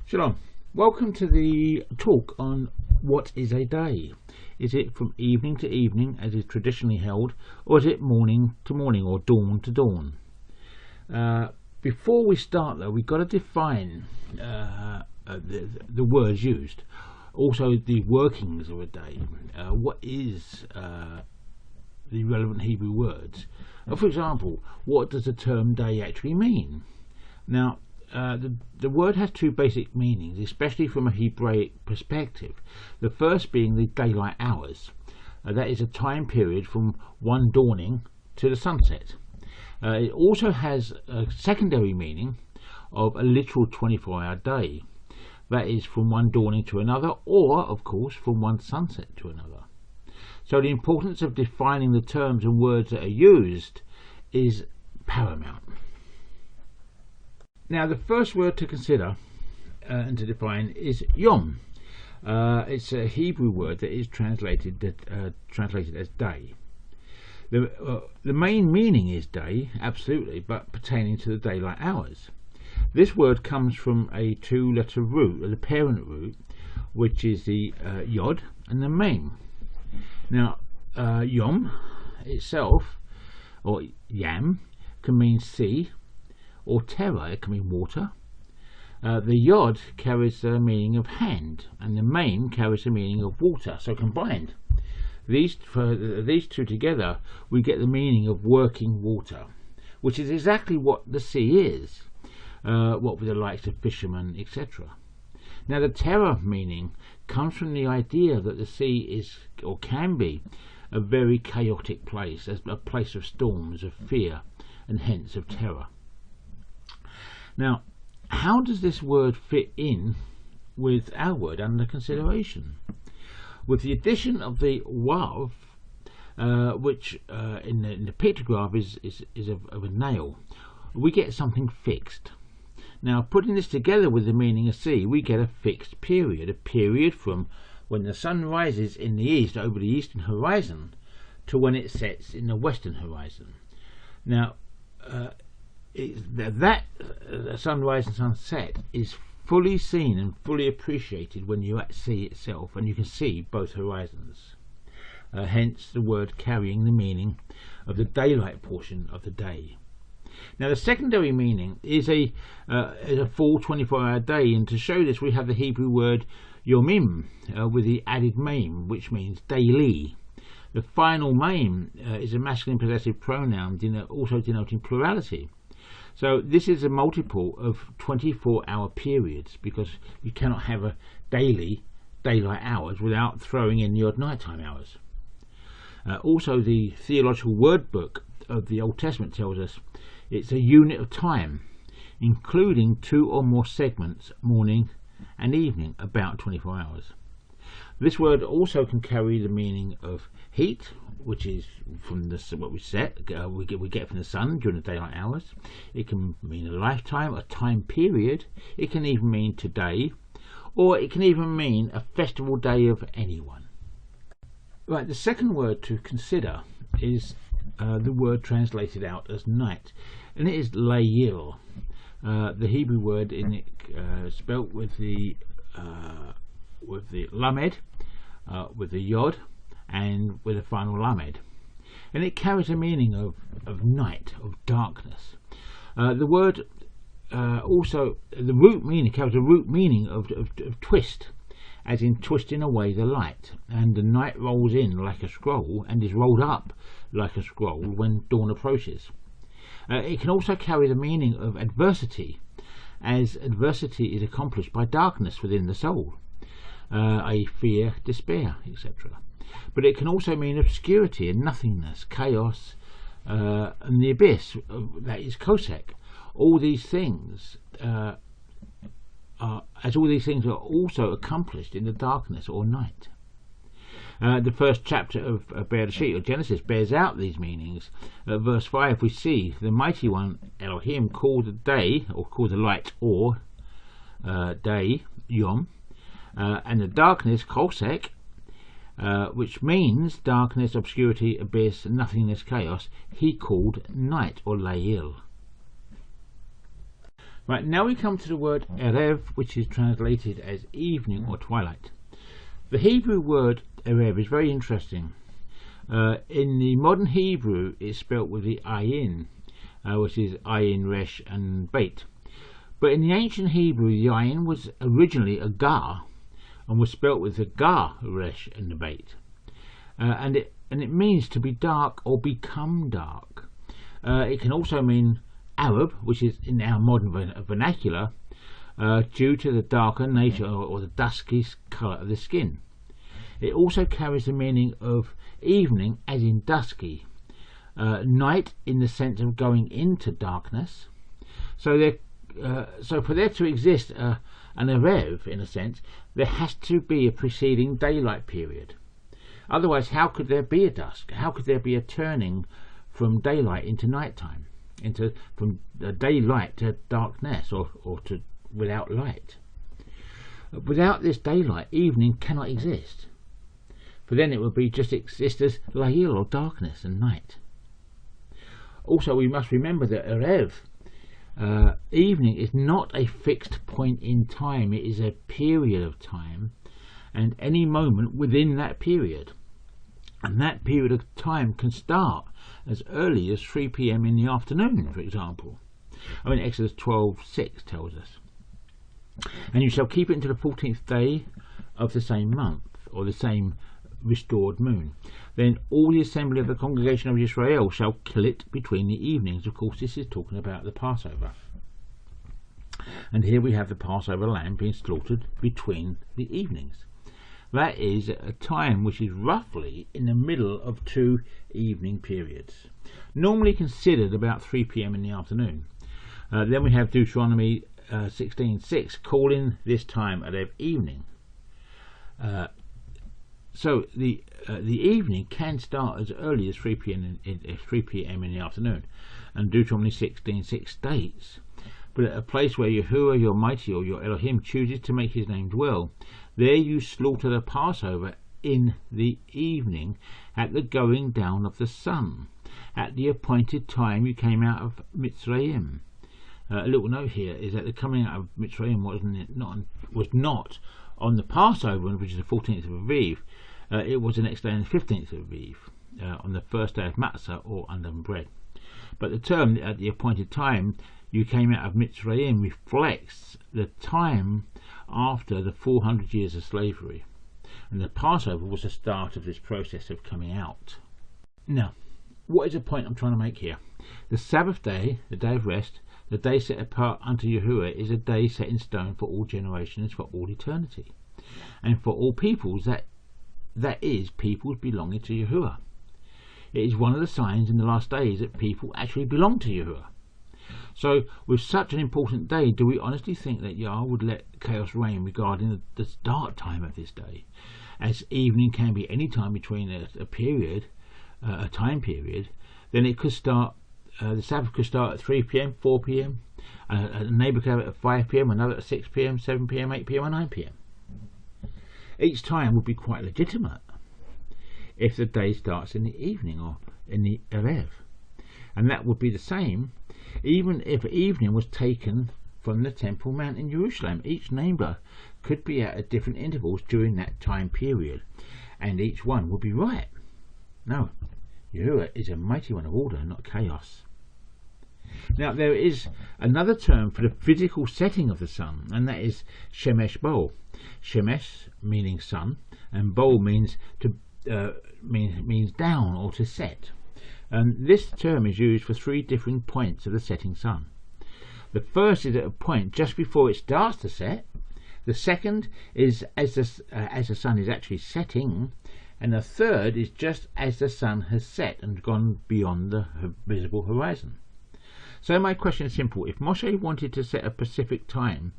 Shalom. Welcome to the talk on what is a day. Is it from evening to evening as is traditionally held, or is it morning to morning or dawn to dawn? Before we start though, we've got to define the words used. Also the workings of a day. What is the relevant Hebrew words? For example, what does the term day actually mean? Now, the word has two basic meanings, especially from a Hebraic perspective. The first being the daylight hours. That is a time period from one dawning to the sunset. It also has a secondary meaning of a literal 24-hour day. That is from one dawning to another, or, of course, from one sunset to another. So the importance of defining the terms and words that are used is paramount. Now, the first word to consider and to define is yom. It's a Hebrew word that is translated as day. The main meaning is day, absolutely, but pertaining to the daylight hours. This word comes from a two-letter root, the parent root, which is the yod and the mem. Now, yom itself, or yam, can mean sea, or terra, it can mean water. The yod carries the meaning of hand, and the mem carries the meaning of water. So combined, these two together, we get the meaning of working water, which is exactly what the sea is, what with the likes of fishermen, etc. Now, the terra meaning comes from the idea that the sea is, or can be, a very chaotic place, a place of storms, of fear, and hence of terror. Now, how does this word fit in with our word under consideration? With the addition of the wav, which in the pictograph is of a nail, we get something fixed. Now, putting this together with the meaning of sea, we get a fixed period, a period from when the sun rises in the east over the eastern horizon to when it sets in the western horizon. Now, that sunrise and sunset is fully seen and fully appreciated when you're at sea itself, and you can see both horizons. Hence the word carrying the meaning of the daylight portion of the day. Now, the secondary meaning is a full 24-hour day, and to show this we have the Hebrew word yomim with the added mem, which means daily. The final mem is a masculine possessive pronoun, also denoting plurality. So this is a multiple of 24-hour periods, because you cannot have a daily daylight hours without throwing in the odd nighttime hours. Also, the theological word book of the Old Testament tells us it's a unit of time, including two or more segments, morning and evening, about 24 hours. This word also can carry the meaning of heat, which is from what we get from the sun during the daylight hours. It can mean a lifetime, a time period. It can even mean today, or it can even mean a festival day of anyone. Right, the second word to consider is the word translated out as night, and it is layil. The Hebrew word in it spelt with the lamed, with the yod, and with a final lamed, and it carries a meaning of night, of darkness. The word also, the root meaning carries a root meaning of twist, as in twisting away the light, and the night rolls in like a scroll and is rolled up like a scroll when dawn approaches. It can also carry the meaning of adversity, as adversity is accomplished by darkness within the soul, a fear, despair, etc. But it can also mean obscurity and nothingness, chaos, and the abyss, that is Kosek. All these things are also accomplished in the darkness or night. The first chapter of Bereshit, or Genesis, bears out these meanings. Verse 5, we see the Mighty One, Elohim, called the day, or called the light, or day, yom, and the darkness, kosek, which means darkness, obscurity, abyss, nothingness, chaos, he called night, or layil. Right, now we come to the word erev, which is translated as evening or twilight. The Hebrew word erev is very interesting. In the modern Hebrew, it's spelt with the ayin, which is ayin, resh, and beit. But in the ancient Hebrew, the ayin was originally a gar, and was spelt with the gar, resh, and the beit. And it means to be dark or become dark. It can also mean Arab, which is in our modern vernacular, due to the darker nature or the dusky colour of the skin. It also carries the meaning of evening, as in dusky, night in the sense of going into darkness. So for there to exist an erev, in a sense, there has to be a preceding daylight period. Otherwise, how could there be a dusk? How could there be a turning from daylight into nighttime, from daylight to darkness, or to without light? Without this daylight, evening cannot exist, for then it would be just exist as layil, or darkness, and night. Also, we must remember that erev, evening, is not a fixed point in time. It is a period of time, and any moment within that period. And that period of time can start as early as 3 p.m. in the afternoon, for example. I mean, Exodus 12:6 tells us. And you shall keep it until the 14th day of the same month, or the same restored moon. Then all the assembly of the congregation of Israel shall kill it between the evenings. Of course, this is talking about the Passover. And here we have the Passover lamb being slaughtered between the evenings. That is a time which is roughly in the middle of two evening periods, normally considered about 3 p.m. in the afternoon. Then we have Deuteronomy 16:6, calling this time Erev evening. So the evening can start as early as 3 p.m. in the afternoon, and Deuteronomy 16:6 states, "But at a place where Yahuwah your mighty, or your Elohim, chooses to make his name dwell, there you slaughter the Passover in the evening, at the going down of the sun, at the appointed time you came out of Mitzrayim." A little note here is that the coming out of Mitzrayim was not on the Passover, which is the 14th of Aviv. It was the next day on the 15th of Aviv, on the first day of Matzah, or unleavened bread. But the term "at the appointed time you came out of Mitzrayim" reflects the time after the 400 years of slavery, and the Passover was the start of this process of coming out. Now, what is the point I'm trying to make here? The Sabbath day, the day of rest, the day set apart unto Yahuwah, is a day set in stone for all generations, for all eternity, and for all peoples, that is, peoples belonging to Yahuwah. It is one of the signs in the last days that people actually belong to Yahuwah. So, with such an important day, do we honestly think that Yah would let chaos reign regarding the start time of this day? As evening can be any time between a time period, then it could start, the Sabbath could start at 3 p.m, 4 p.m, a neighbour could have it at 5 p.m, another at 6 p.m, 7 p.m, 8 p.m, or 9 p.m. Each time would be quite legitimate if the day starts in the evening, or in the Erev. And that would be the same even if evening was taken from the Temple Mount in Jerusalem. Each neighbour could be at different intervals during that time period, and each one would be right. No, Yahuwah is a mighty one of order, not chaos. Now, there is another term for the physical setting of the sun, and that is Shemesh Bol. Shemesh meaning sun, and Bol means down, or to set. And this term is used for 3 different points of the setting sun. The first is at a point just before it starts to set. The second is as the sun is actually setting, and the third is just as the sun has set and gone beyond the visible horizon. So my question is simple: if Moshe wanted to set a specific time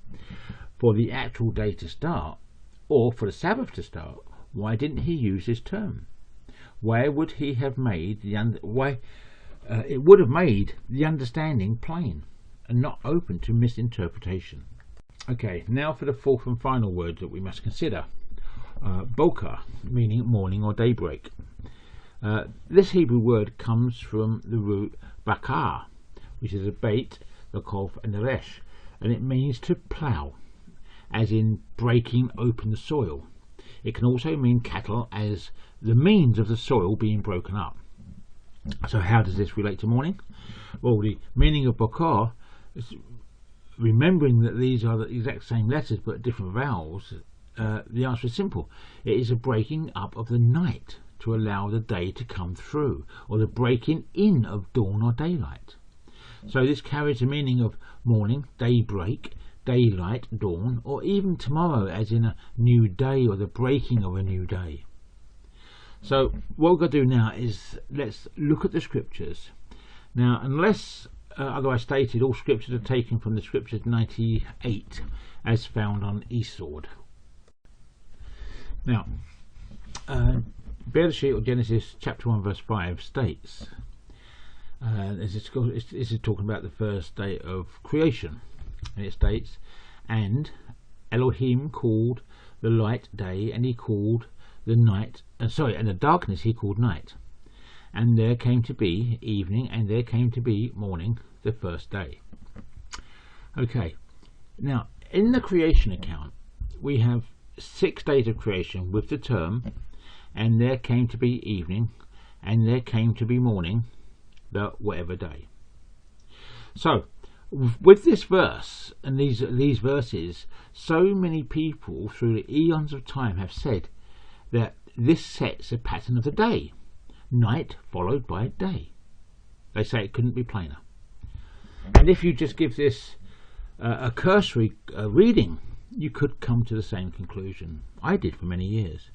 for the actual day to start, or for the Sabbath to start, why didn't he use this term? Why would he have made it would have made the understanding plain and not open to misinterpretation. Okay, now for the fourth and final word that we must consider. Boker, meaning morning or daybreak. This Hebrew word comes from the root bakar, which is a bait, the kof, and the resh, and it means to plough, as in breaking open the soil. It can also mean cattle as the means of the soil being broken up. So how does this relate to morning? Well, the meaning of bokor is remembering that these are the exact same letters but different vowels. The answer is simple. It is a breaking up of the night to allow the day to come through, or the breaking in of dawn or daylight. So this carries the meaning of morning, daybreak, daylight, dawn, or even tomorrow, as in a new day or the breaking of a new day. So what we're going to do now is let's look at the scriptures. Now, unless otherwise stated, all scriptures are taken from the scriptures 98 as found on eSword. Now, Bereshit, or Genesis chapter 1 verse 5 states, this is talking about the first day of creation, and it states, and Elohim called the light day, and he called the night, and the darkness he called night. And there came to be evening, and there came to be morning, the first day. Okay, now in the creation account we have 6 days of creation with the term, and there came to be evening, and there came to be morning, the whatever day. So with this verse and these verses, so many people through the eons of time have said that this sets a pattern of the day, night followed by day. They say it couldn't be plainer. And if you just give this a cursory reading, you could come to the same conclusion. I did for many years.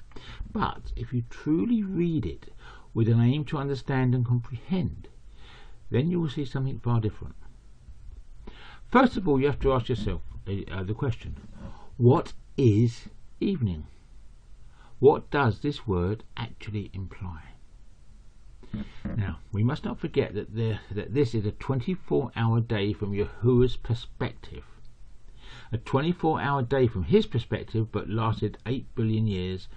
But if you truly read it with an aim to understand and comprehend, then you will see something far different. First of all, you have to ask yourself the question, what is evening? What does this word actually imply? Now, we must not forget that this is a 24-hour day from Yahuwah's perspective. A 24-hour day from his perspective, but lasted 8 billion years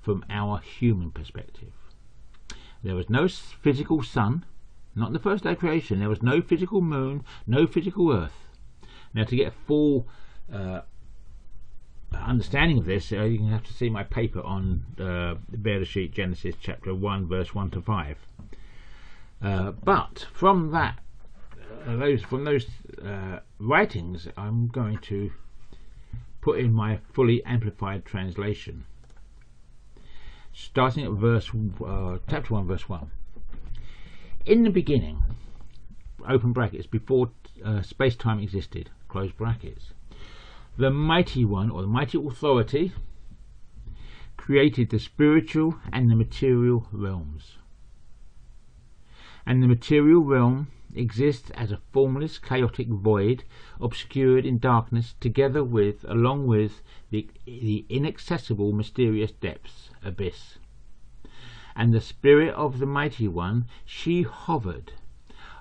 from our human perspective. There was no physical sun, not in the first day of creation. There was no physical moon, no physical earth. Now, to get a full understanding of this, you're going to have to see my paper on Bereshit, Genesis chapter 1 verse 1 to 5. But from that, those writings, I'm going to put in my fully amplified translation, starting at chapter 1 verse 1. In the beginning, open brackets, before space-time existed, close brackets, the Mighty One, or the Mighty Authority, created the spiritual and the material realms. And the material realm exists as a formless, chaotic void, obscured in darkness, together with, along with, the inaccessible, mysterious depths, abyss. And the Spirit of the Mighty One, she hovered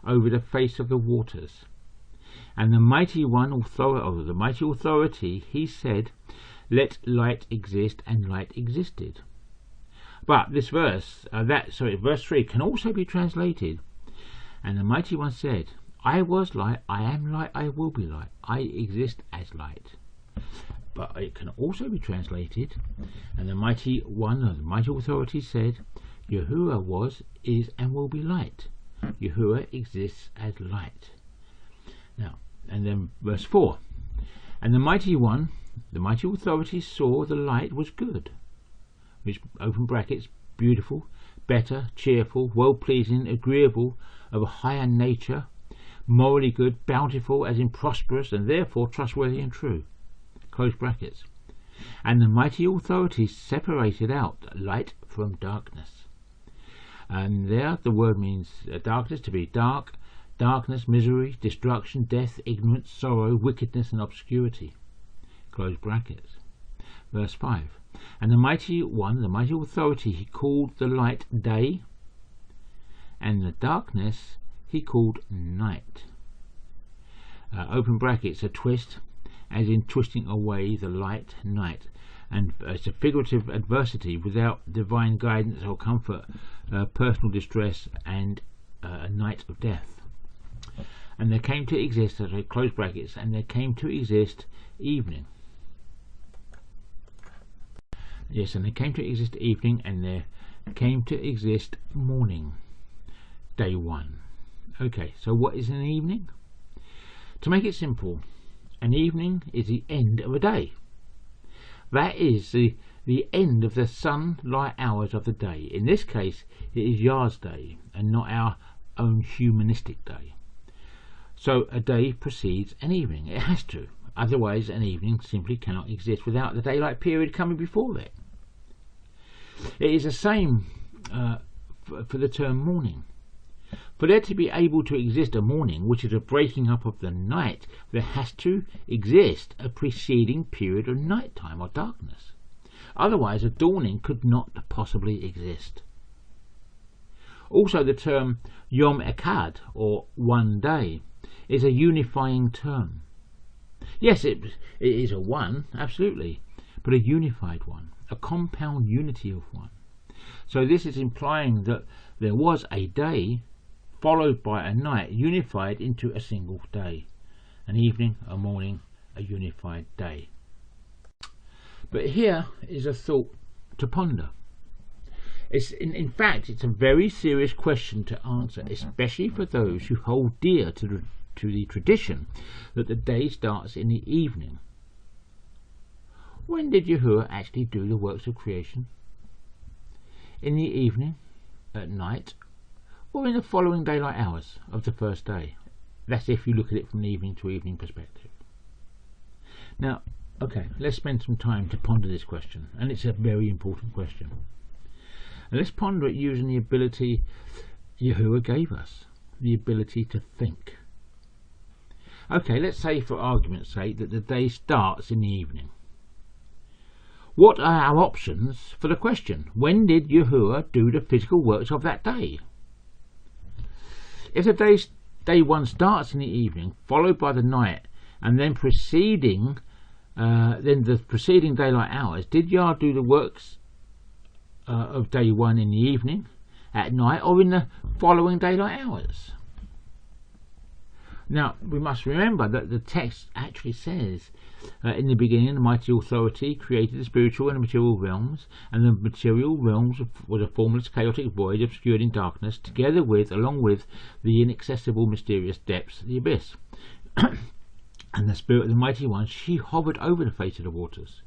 over the face of the waters. And the Mighty One, the Mighty Authority, he said, let light exist, and light existed. But this verse, verse 3 can also be translated, and the Mighty One said, I was light, I am light, I will be light, I exist as light. But it can also be translated, and the Mighty One, or the Mighty Authority said, Yahuwah was, is, and will be light. Yahuwah exists as light. Now, and then verse 4, and the Mighty One, the Mighty Authority, saw the light was good, which, open brackets, beautiful, better, cheerful, well-pleasing, agreeable, of a higher nature, morally good, bountiful, as in prosperous, and therefore trustworthy and true, close brackets. And the Mighty Authority separated out light from darkness. And there the word means darkness, to be dark, darkness, misery, destruction, death, ignorance, sorrow, wickedness, and obscurity, close brackets. Verse 5, and the Mighty One, the Mighty Authority, he called the light day, and the darkness he called night. Open brackets, a twist, as in twisting away the light, night, and it's a figurative adversity without divine guidance or comfort, personal distress, and a night of death. and there came to exist, as I close brackets, and there came to exist evening. Yes, and there came to exist evening, and there came to exist morning, day 1. Okay, so what is an evening? To make it simple, an evening is the end of a day. That is the end of the sunlight hours of the day. In this case, it is Yah's day and not our own humanistic day. So a day precedes an evening. It has to. Otherwise, an evening simply cannot exist without the daylight period coming before that. It is the same for the term morning. For there to be able to exist a morning, which is a breaking up of the night, there has to exist a preceding period of night time or darkness. Otherwise, a dawning could not possibly exist. Also, the term Yom Echad, or one day, is a unifying term. Yes, it is a one, absolutely, but a unified one, a compound unity of one. So this is implying that there was a day followed by a night unified into a single day, an evening, a morning, a unified day. But here is a thought to ponder. In fact, it's a very serious question to answer, especially for those who hold dear to the tradition that the day starts in the evening. When did Yahuwah actually do the works of creation? In the evening, at night, or in the following daylight hours of the first day? That's if you look at it from an evening to evening perspective. Now, okay, let's spend some time to ponder this question, and it's a very important question. And let's ponder it using the ability Yahuwah gave us, the ability to think. Okay, let's say for argument's sake that the day starts in the evening. What are our options for the question? When did Yahuwah do the physical works of that day? If the day 1 starts in the evening, followed by the night, and then the preceding daylight hours, did Yah do the works of day 1 in the evening, at night, or in the following daylight hours? Now, we must remember that the text actually says, in the beginning, the mighty authority created the spiritual and the material realms, and the material realms was a formless, chaotic void obscured in darkness, together with, along with, the inaccessible, mysterious depths, the abyss. And the Spirit of the Mighty One, she hovered over the face of the waters.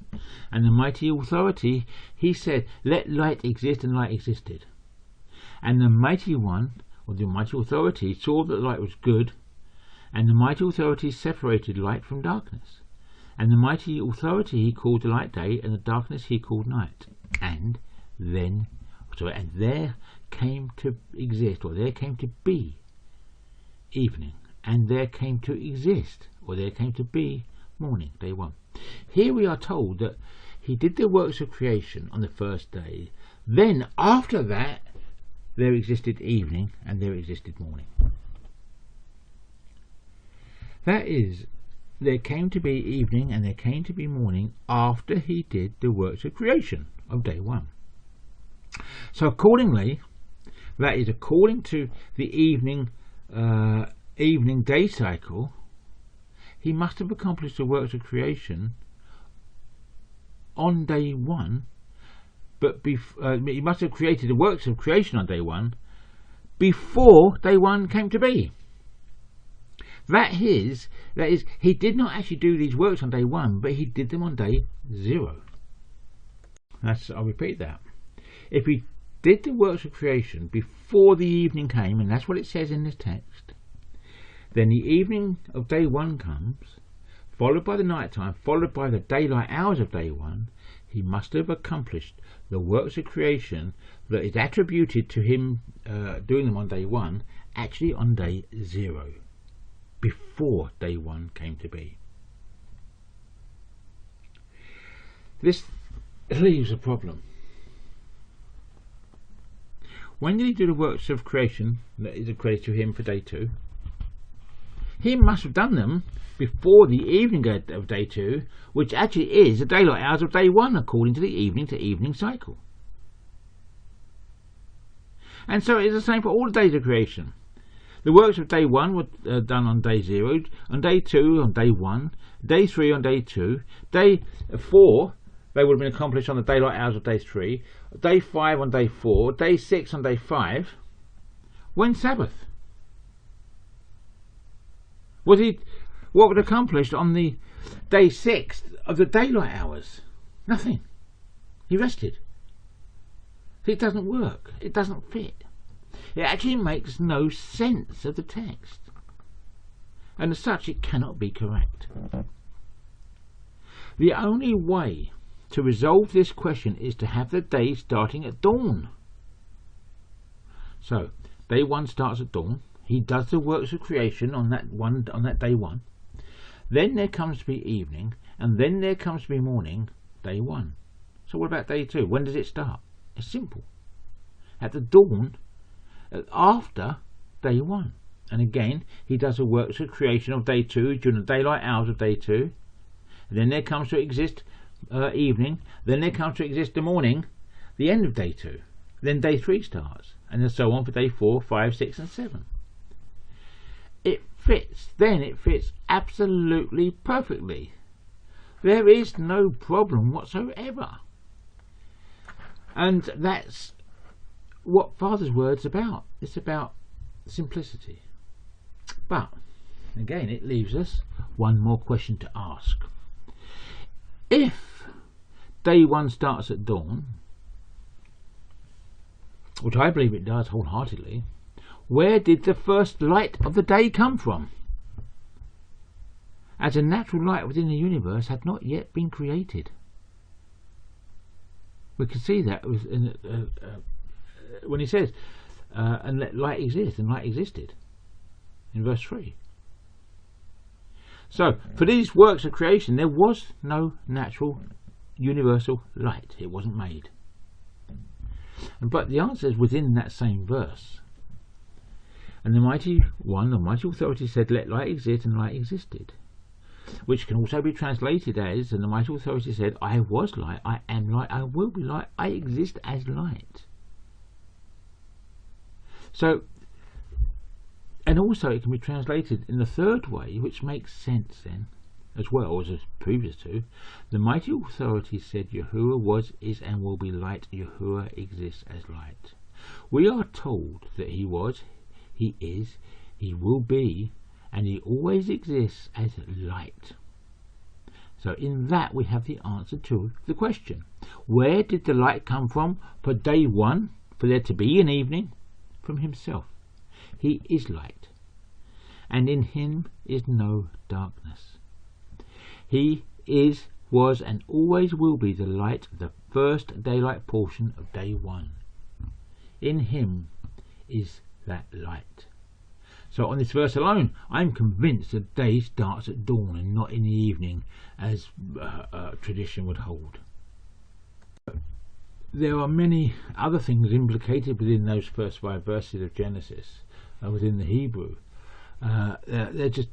And the mighty authority, he said, let light exist, and light existed. And the Mighty One, or the mighty authority, saw that light was good, and the mighty authority separated light from darkness. And the mighty authority he called the light day, and the darkness he called night. And there came to exist, or there came to be, evening. And there came to exist, or there came to be, morning, day 1. Here we are told that he did the works of creation on the first day. Then, after that, there existed evening, and there existed morning. That is, there came to be evening and there came to be morning after he did the works of creation of day 1. So accordingly, that is, according to the evening day cycle, he must have accomplished the works of creation on day 1, but he must have created the works of creation on day 1 before day 1 came to be. That is, he did not actually do these works on day 1, but he did them on day 0. I'll repeat that. If he did the works of creation before the evening came, and that's what it says in this text, then the evening of day 1 comes, followed by the night time, followed by the daylight hours of day 1, he must have accomplished the works of creation that is attributed to him doing them on day 1, actually on day 0. Before day 1 came to be. This leaves a problem. When did he do the works of creation that is accredited to him for day 2? He must have done them before the evening of day 2, which actually is the daylight hours of day 1 according to the evening to evening cycle. And so it is the same for all the days of creation. The works of day 1 were done on day 0, on day 2 on day 1, day 3 on day 2, day 4 they would have been accomplished on the daylight hours of day 3, day 5 on day 4, day 6 on day 5. When Sabbath? What was accomplished on the day 6 of the daylight hours? Nothing. He rested. It doesn't work. It doesn't fit. It actually makes no sense of the text. And as such, it cannot be correct. The only way to resolve this question is to have the day starting at dawn. So, day 1 starts at dawn. He does the works of creation on that day 1. Then there comes to be evening, and then there comes to be morning, day 1. So what about day 2? When does it start? It's simple. At the dawn, after day 1. And again, he does the works of creation of day 2 during the daylight hours of day 2. And then there comes to exist evening. Then there comes to exist the morning, the end of day 2. Then day 3 starts, and then so on for day 4, 5, 6 and 7. It fits, then it fits absolutely perfectly. There is no problem whatsoever. And that's what Father's Word's about. It's about simplicity. But, again, it leaves us one more question to ask. If day 1 starts at dawn, which I believe it does wholeheartedly, where did the first light of the day come from? As a natural light within the universe had not yet been created. We can see that when he says, and let light exist, and light existed, in verse 3. So, for these works of creation, there was no natural universal light. It wasn't made. But the answer is within that same verse. And the mighty one, the mighty authority said, let light exist, and light existed. Which can also be translated as, and the mighty authority said, I was light, I am light, I will be light, I exist as light. So, and also it can be translated in the third way, which makes sense then, as well as previous to. The mighty authority said, Yahuwah was, is, and will be light. Yahuwah exists as light. We are told that he was, he is, he will be, and he always exists as light. So in that we have the answer to the question. Where did the light come from for day 1, for there to be an evening? From himself. He is light, and in him is no darkness. He is, was, and always will be the light of the first daylight portion of day 1. In him is that light. So on this verse alone, I'm convinced that day starts at dawn and not in the evening, as tradition would hold. There are many other things implicated within those first 5 verses of Genesis, within the Hebrew. They're just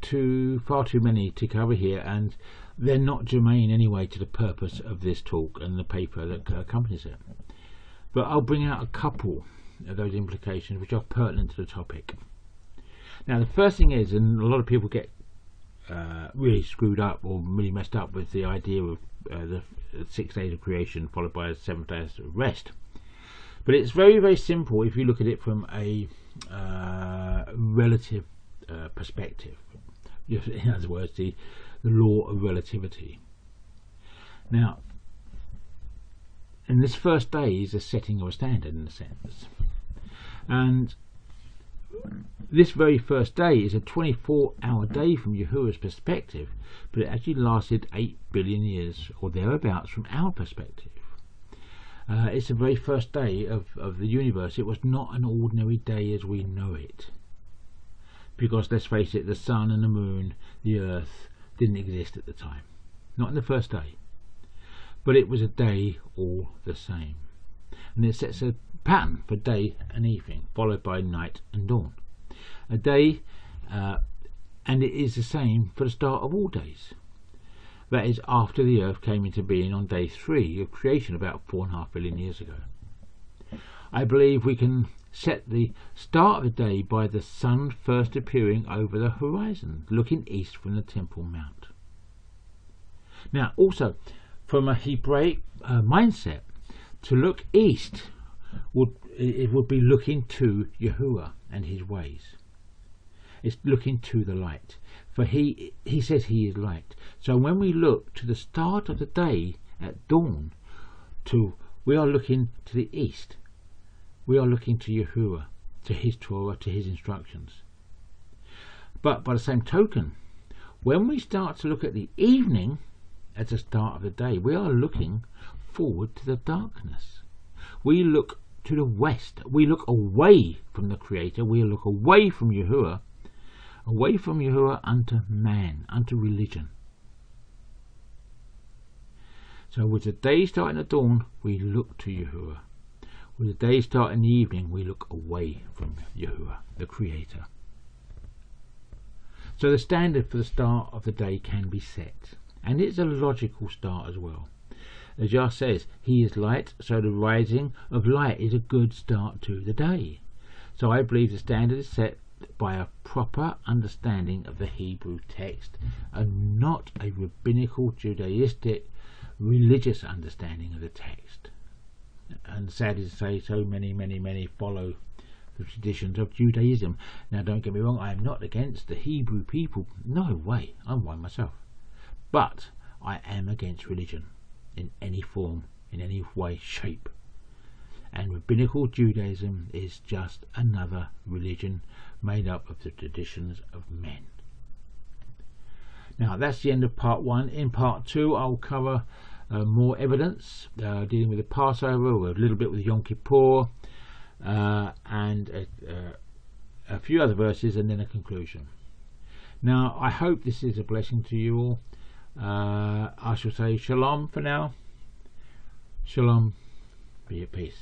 far too many to cover here, and they're not germane anyway to the purpose of this talk and the paper that accompanies it. But I'll bring out a couple of those implications which are pertinent to the topic. Now the first thing is, and a lot of people get really screwed up or really messed up with the idea of the 6 days of creation followed by 7 days of rest. But it's very, very simple if you look at it from a relative perspective. In other words, the law of relativity. Now, and this first day is a setting of a standard in a sense. And this very first day is a 24-hour day from Yahuwah's perspective, but it actually lasted 8 billion years or thereabouts from our perspective. It's the very first day of the universe. It was not an ordinary day as we know it. Because, let's face it, the sun and the moon, the earth, didn't exist at the time. Not in the first day. But it was a day all the same. And it sets a pattern for day and evening, followed by night and dawn. A day, and it is the same for the start of all days. That is after the earth came into being on day 3 of creation, about 4.5 billion years ago. I believe we can set the start of the day by the sun first appearing over the horizon, looking east from the Temple Mount. Now, also, from a Hebraic mindset, to look east would be looking to Yahuwah and his ways. It's looking to the light, for he says he is light. So when we look to the start of the day at dawn, we are looking to the east. We are looking to Yahuwah, to his Torah, to his instructions. But by the same token, when we start to look at the evening at the start of the day, we are looking forward to the darkness. We look to the west. We look away from the Creator. We look away from Yahuwah, unto man, unto religion. So with the day starting at dawn, we look to Yahuwah. With the day starting in the evening, we look away from Yahuwah, the Creator. So the standard for the start of the day can be set, and it's a logical start as well. As Yah says, he is light, so the rising of light is a good start to the day. So I believe the standard is set by a proper understanding of the Hebrew text, and not a rabbinical, Judaistic, religious understanding of the text. And sadly to say, so many follow the traditions of Judaism. Now, don't get me wrong, I am not against the Hebrew people. No way, I'm one myself. But I am against religion in any form, in any way, shape. And rabbinical Judaism is just another religion made up of the traditions of men. Now, that's the end of part 1. In part 2, I'll cover more evidence dealing with the Passover, a little bit with Yom Kippur, and a few other verses, and then a conclusion. Now, I hope this is a blessing to you all. I shall say shalom for now. Shalom, be at peace.